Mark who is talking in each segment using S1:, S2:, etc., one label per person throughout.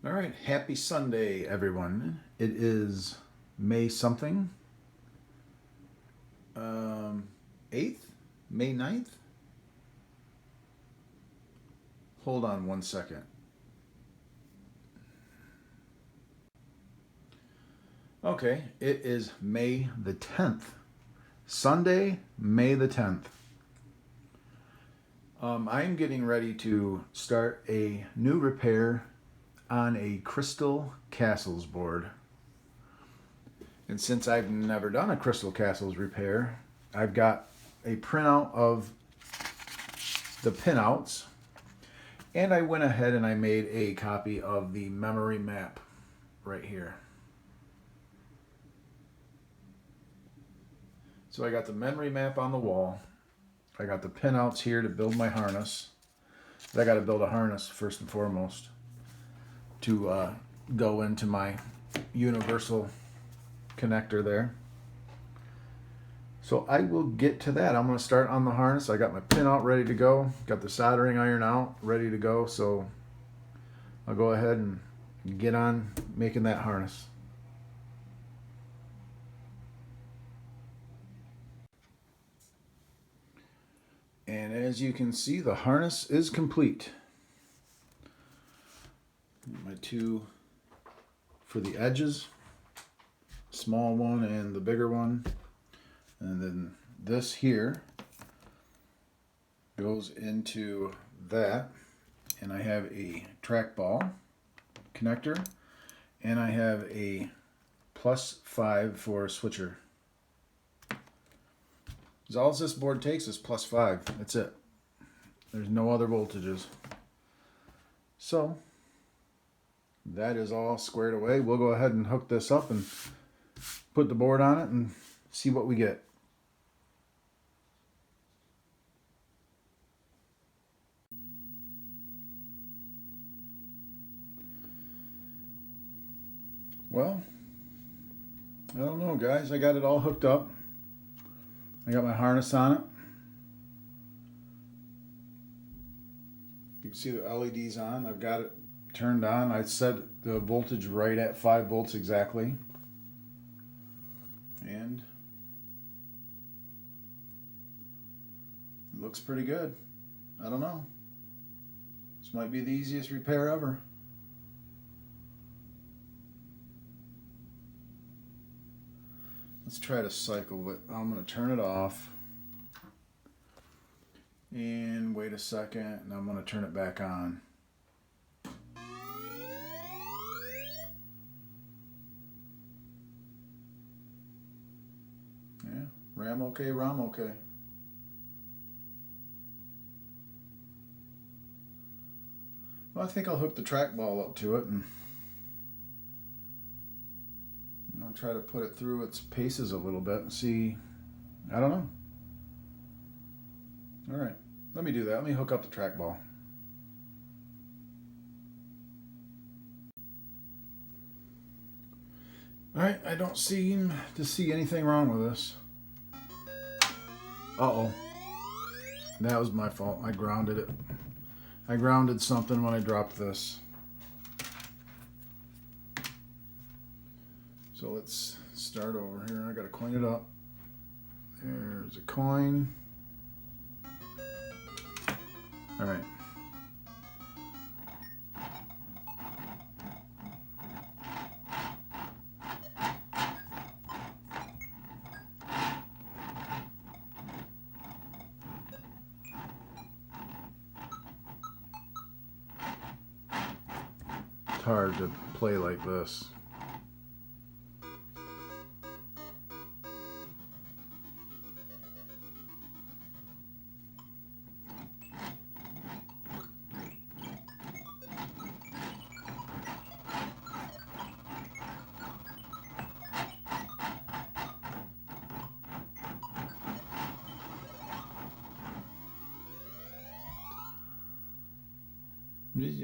S1: All right, happy Sunday, everyone. It is May something, 8th, May 9th. Hold on one second. Okay, it is May the 10th. Sunday, May the 10th. I'm getting ready to start a new repair on a Crystal Castles board. And since I've never done a Crystal Castles repair, I've got a printout of the pinouts, and I went ahead and I made a copy of the memory map right here. So I got the memory map on the wall. I got the pinouts here to build my harness. I got to build a harness first and foremost to go into my universal connector there. So I will get to that. I'm going to start on the harness. I got my pinout ready to go. Got the soldering iron out ready to go. So I'll go ahead and get on making that harness. And as you can see, the harness is complete. My two for the edges, small one and the bigger one. And then this here goes into that. And I have a trackball connector, and I have a +5 for a switcher. All this board takes is +5. That's it. There's no other voltages. So that is all squared away. We'll go ahead and hook this up and put the board on it and see what we get. Well, I don't know, guys. I got it all hooked up. I got my harness on it. You can see the LEDs on. I've got it turned on. I set the voltage right at 5 volts exactly. And it looks pretty good. I don't know. This might be the easiest repair ever. Let's try to cycle it. I'm going to turn it off. And wait a second, and I'm going to turn it back on. Yeah, RAM okay, ROM okay. Well, I think I'll hook the trackball up to it and I'll try to put it through its paces a little bit and see. I don't know. All right, let me do that. Let me hook up the trackball. All right, I don't seem to see anything wrong with this. Uh-oh. That was my fault. I grounded it. I grounded something when I dropped this. So let's start over here. I gotta coin it up. There's a coin. All right. It's hard to play like this.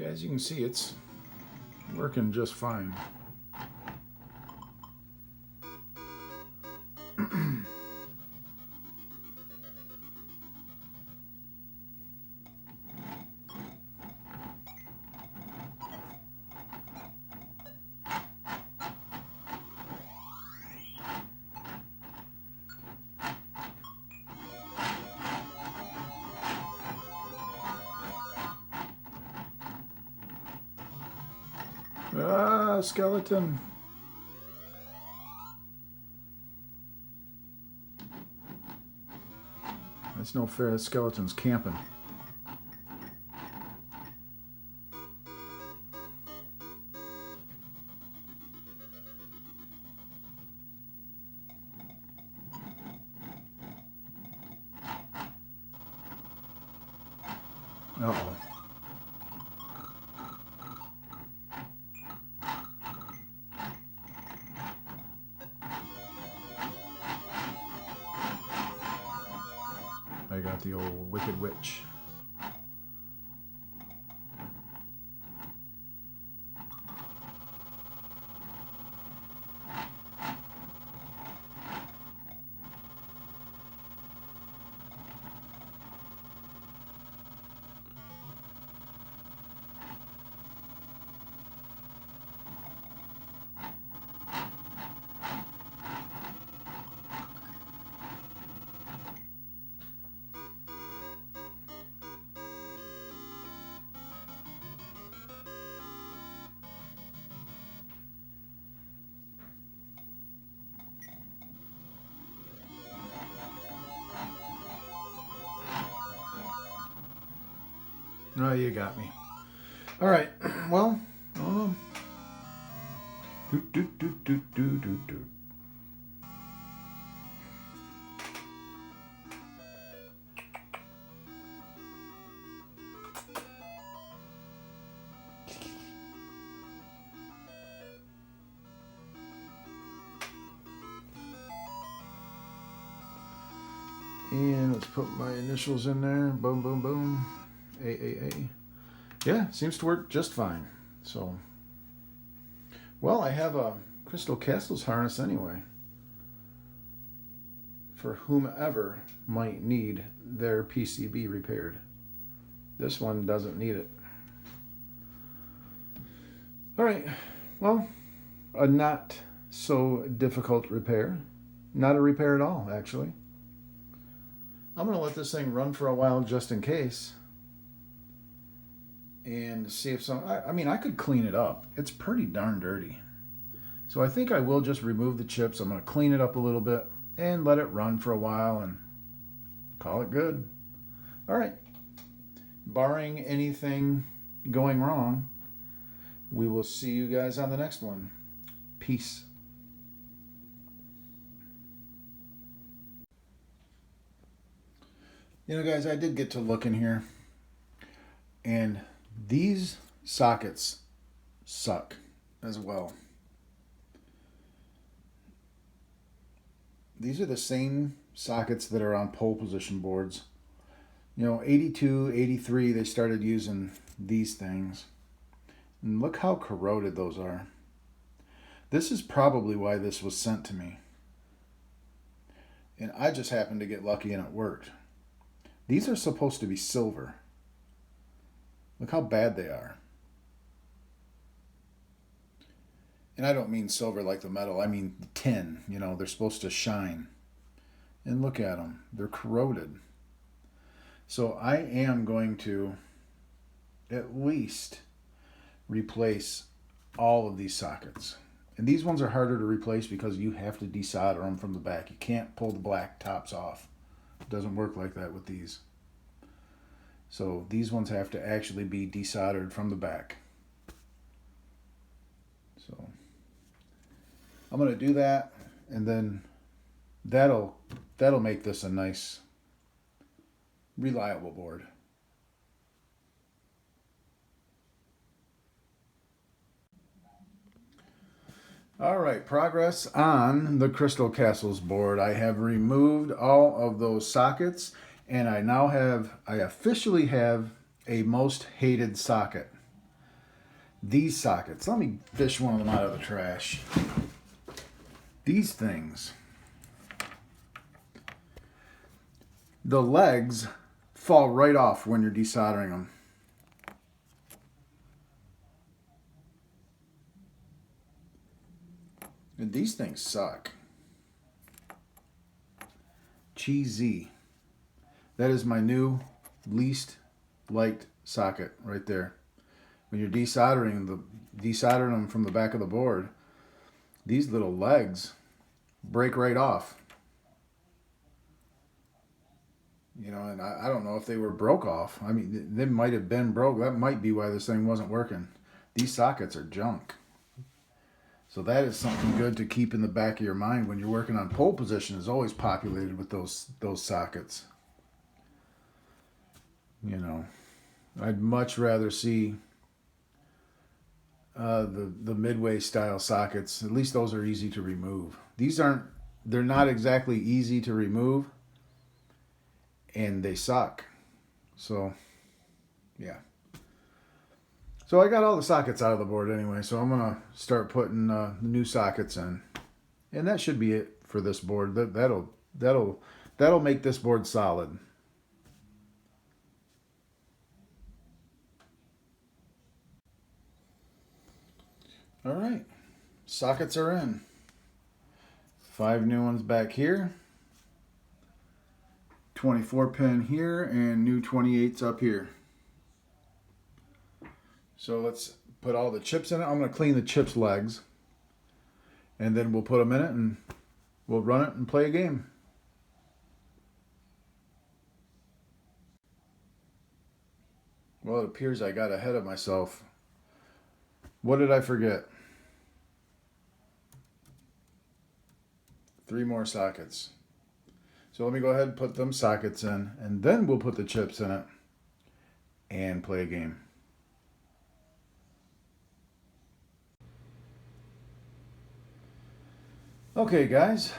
S1: As you can see, it's working just fine. Ah, skeleton. That's no fair. That skeleton's camping. Uh-oh. I got the old Wicked Witch. Oh, you got me. All right. Well, do, do, do, do, do, do, do. And let's put my initials in there. Boom, boom, boom. AAA. Yeah, seems to work just fine. So, well, I have a Crystal Castles harness anyway, for whomever might need their PCB repaired. This one doesn't need it. All right, well, a not so difficult repair. Not a repair at all, actually. I'm going to let this thing run for a while just in case. And see if some... I mean, I could clean it up. It's pretty darn dirty. So I think I will just remove the chips. I'm going to clean it up a little bit and let it run for a while and call it good. All right. Barring anything going wrong, we will see you guys on the next one. Peace. You know, guys, I did get to look in here, and these sockets suck as well. These are the same sockets that are on pole position boards. You know, 82, 83, they started using these things. And look how corroded those are. This is probably why this was sent to me. And I just happened to get lucky and it worked. These are supposed to be silver. Look how bad they are. And I don't mean silver like the metal. I mean tin. You know, they're supposed to shine. And look at them. They're corroded. So I am going to at least replace all of these sockets. And these ones are harder to replace because you have to desolder them from the back. You can't pull the black tops off. It doesn't work like that with these. So these ones have to actually be desoldered from the back. So I'm going to do that, and then that'll make this a nice, reliable board. All right, progress on the Crystal Castles board. I have removed all of those sockets, and I officially have a most hated socket. These sockets. Let me fish one of them out of the trash. These things. The legs fall right off when you're desoldering them. And these things suck. Cheesy. That is my new least liked socket right there. when you're desoldering them from the back of the board, these little legs break right off. You know, and I don't know if they were broke off. I mean, they might have been broke. That might be why this thing wasn't working. These sockets are junk. So that is something good to keep in the back of your mind when you're working on pole position. Is always populated with those sockets. You know, I'd much rather see the midway style sockets. At least those are easy to remove. They're not exactly easy to remove, and they suck. So, yeah. So I got all the sockets out of the board anyway, so I'm gonna start putting the new sockets in, and that should be it for this board. That'll make this board solid. All right, sockets are in. 5 new ones back here. 24 pin here and new 28s up here. So let's put all the chips in it. I'm going to clean the chips legs, and then we'll put them in it and we'll run it and play a game. Well, it appears I got ahead of myself. What did I forget? 3 more sockets. So let me go ahead and put them sockets in, and then we'll put the chips in it and play a game. Okay, guys.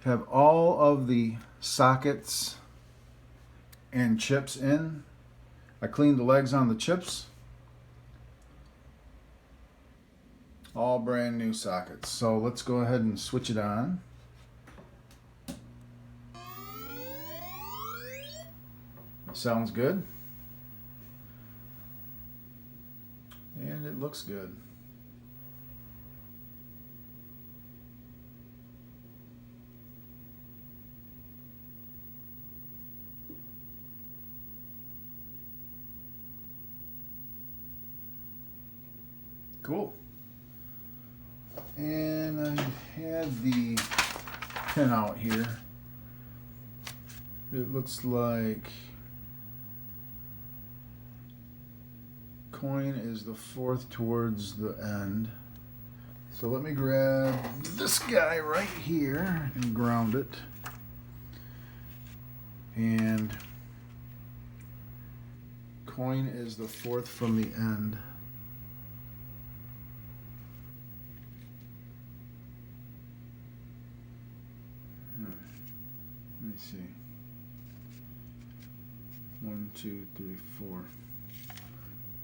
S1: Have all of the sockets and chips in. I cleaned the legs on the chips. All brand new sockets. So let's go ahead and switch it on. Sounds good. And it looks good. Cool. And I had the pin out here. It looks like coin is the 4th towards the end. So let me grab this guy right here and ground it. And coin is the 4th from the end. Let me see. 1, 2, 3, 4.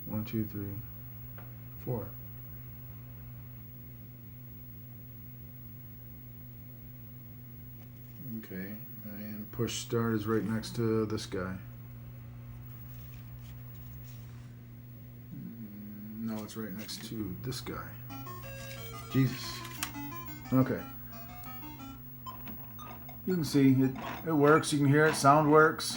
S1: 1, 2, 3, 4. Okay, and push start is right next to this guy. No, it's right next to this guy. Jesus. Okay. You can see it works. You can hear it. Sound works.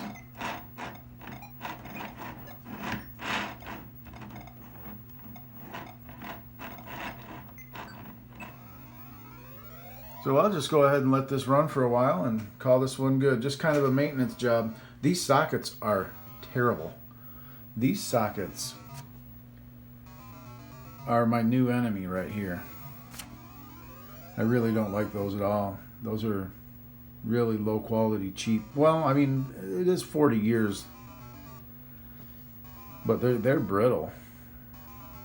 S1: So I'll just go ahead and let this run for a while and call this one good. Just kind of a maintenance job. These sockets are terrible. These sockets are my new enemy right here. I really don't like those at all. Those are really low quality, cheap. Well, I mean, it is 40 years, but they're brittle.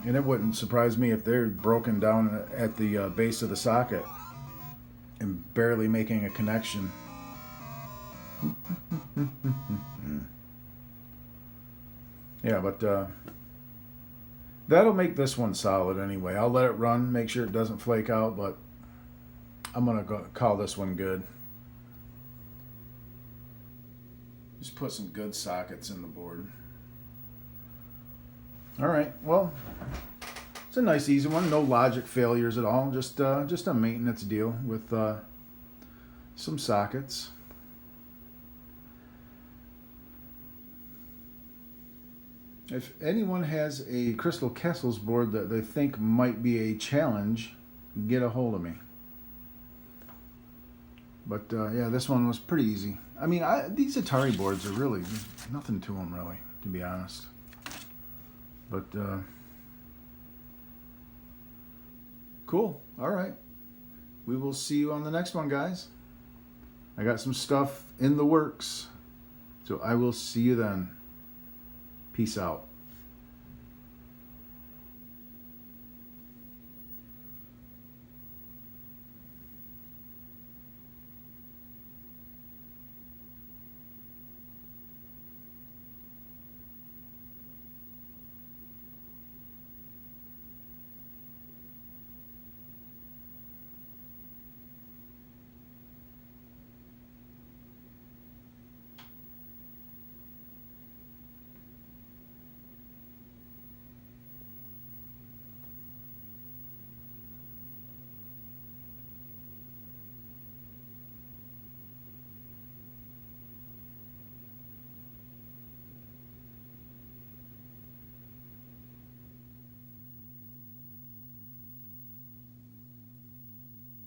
S1: And it wouldn't surprise me if they're broken down at the base of the socket and barely making a connection. Yeah, but that'll make this one solid anyway. I'll let it run, make sure it doesn't flake out, but I'm gonna call this one good. Just put some good sockets in the board. All right, well, it's a nice easy one. No logic failures at all. Just a maintenance deal with some sockets. If anyone has a Crystal Castles board that they think might be a challenge, get a hold of me. But yeah, this one was pretty easy. I mean, these Atari boards are really nothing to them, really, to be honest. But cool. All right. We will see you on the next one, guys. I got some stuff in the works, so I will see you then. Peace out.